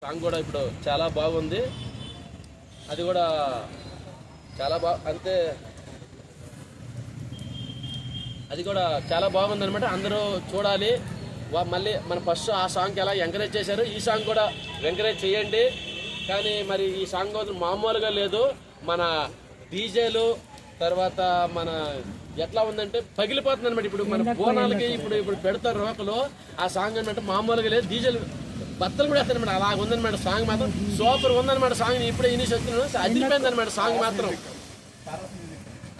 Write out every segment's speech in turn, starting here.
Song కూడా ఇప్పుడు చాలా బాగుంది. అది కూడా చాలా అంతే, అది కూడా చాలా బాగుంది అనమాట. అందరూ చూడాలి. మళ్ళీ మన ఫస్ట్ ఆ సాంగ్కి ఎలా ఎంకరేజ్ చేశారు, ఈ సాంగ్ కూడా ఎంకరేజ్ చేయండి. కానీ మరి ఈ సాంగ్ మామూలుగా లేదు. మన డీజేలు తర్వాత మన ఎట్లా ఉందంటే పగిలిపోతుంది అనమాట. ఇప్పుడు మన బోనాలకి ఇప్పుడు పెడతారు రోకలు, ఆ సాంగ్ అనమాట మామూలుగా లేదు. డీజేలు బత్తలు కూడా వేస్తారనమాట. అలా ఉందనమాట. సాంగ్ మాత్రం సూపర్ ఉందనమాట. సాంగ్ ఇప్పుడే ఇనిషి వచ్చిన అదిరిపోయింది అనమాట. సాంగ్ మాత్రం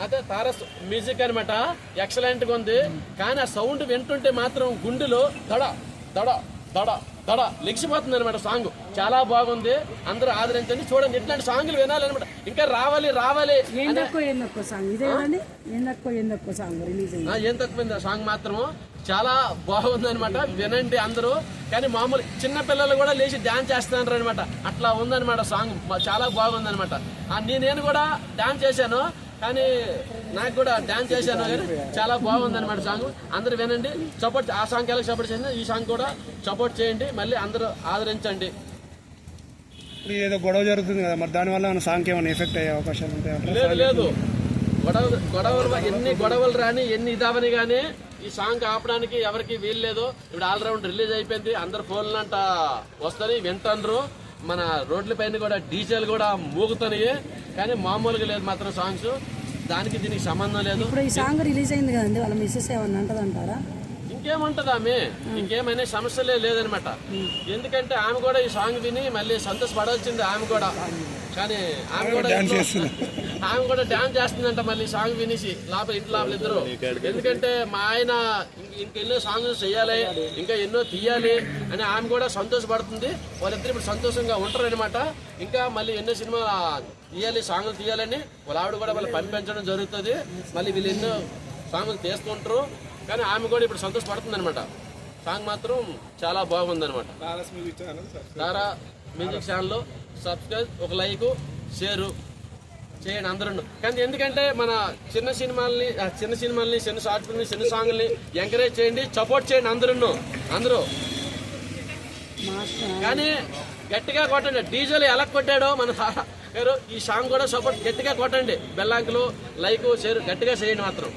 అదే తారస్ మ్యూజిక్ అనమాట. ఎక్సలెంట్గా ఉంది. కానీ ఆ సౌండ్ వింటుంటే మాత్రం గుండెలో దడ దడ దడ దడ లెగిసిపోతుంది అనమాట. సాంగ్ చాలా బాగుంది. అందరూ ఆదరించండి, చూడండి. ఇట్లాంటి సాంగ్లు వినాలన్నమాట. ఇంకా రావాలి రావాలి. ఏం తక్కువ సాంగ్ మాత్రం చాలా బాగుంది అనమాట. వినండి అందరూ. కానీ మామూలు చిన్న పిల్లలు కూడా లేచి డాన్స్ చేస్తున్నారు అనమాట. అట్లా ఉందనమాట. సాంగ్ చాలా బాగుంది అనమాట. నేను కూడా డాన్స్ చేశాను, కానీ నాకు కూడా డాన్స్ చేశాను, కానీ చాలా బాగుంది అనమాట సాంగ్. అందరూ వినండి, సపోర్ట్. ఆ సాంగ్ ఎలా సపోర్ట్ చేయండి, ఈ సాంగ్ కూడా సపోర్ట్ చేయండి. మళ్ళీ అందరూ ఆదరించండి. ఏదో గొడవ జరుగుతుంది కదా, మరి దానివల్ల సాంగ్ ఏమైనా ఎఫెక్ట్ అయ్యే అవకాశాలు ఉంటాయి? లేదు గొడవలు ఎన్ని గొడవలు రాని ఎన్ని ఇదావని కానీ ఈ సాంగ్ ఆపడానికి ఎవరికి వీలు లేదు. ఇప్పుడు ఆల్రౌండ్ రిలీజ్ అయిపోయింది. అందరు ఫోన్లంట వస్తాయి, వింటారు. మన రోడ్ల పైన కూడా డీజేలు కూడా మూగుతున్నాయి. కానీ మామూలుగా లేదు మాత్రం సాంగ్స్. దానికి దీనికి సంబంధం లేదు. ఇప్పుడు ఈ సాంగ్ రిలీజ్ అయింది కదండి, వాళ్ళ మిస్సెస్ ఏమన్నా అంటారా? ఇంకేముంటది ఆమె, ఇంకేమైనా సమస్యలే లేదనమాట. ఎందుకంటే ఆమె కూడా ఈ సాంగ్ విని మళ్ళీ సంతోషపడాల్సింది ఆమె కూడా. కానీ ఆమె కూడా డాన్స్ చేస్తుందంట మళ్ళీ సాంగ్ వినేసి ఇంటి లోపల ఇద్దరు. ఎందుకంటే మా ఆయన ఇంకెన్నో సాంగ్స్ చేయాలి, ఇంకా ఎన్నో తీయాలి అని ఆమె కూడా సంతోషపడుతుంది. వాళ్ళిద్దరు ఇప్పుడు సంతోషంగా ఉంటారు అనమాట. ఇంకా మళ్ళీ ఎన్నో సినిమా తీయాలి, సాంగ్లు తీయాలని వాళ్ళ ఆవిడ కూడా మళ్ళీ పంపించడం జరుగుతుంది. మళ్ళీ వీళ్ళు ఎన్నో సాంగ్లు తీస్తుంటారు. కానీ ఆమె కూడా ఇప్పుడు సంతోషపడుతుంది అనమాట. సాంగ్ మాత్రం చాలా బాగుంది అనమాట. తారా మ్యూజిక్ ఛానల్ సబ్స్క్రైబ్, ఒక లైక్, షేరు చేయండి అందరూ. కానీ ఎందుకంటే మన చిన్న సినిమాల్ని చిన్న షార్ట్ ఫిల్మ్ని చిన్న సాంగ్ని ఎంకరేజ్ చేయండి, సపోర్ట్ చేయండి అందరూ. కానీ గట్టిగా కొట్టండి. డీజేలు ఎలా కొట్టాడో మన ఈ సాంగ్ కూడా సపోర్ట్ గట్టిగా కొట్టండి. బెల్లాంకులు, లైక్, షేర్ గట్టిగా చేయండి మాత్రం.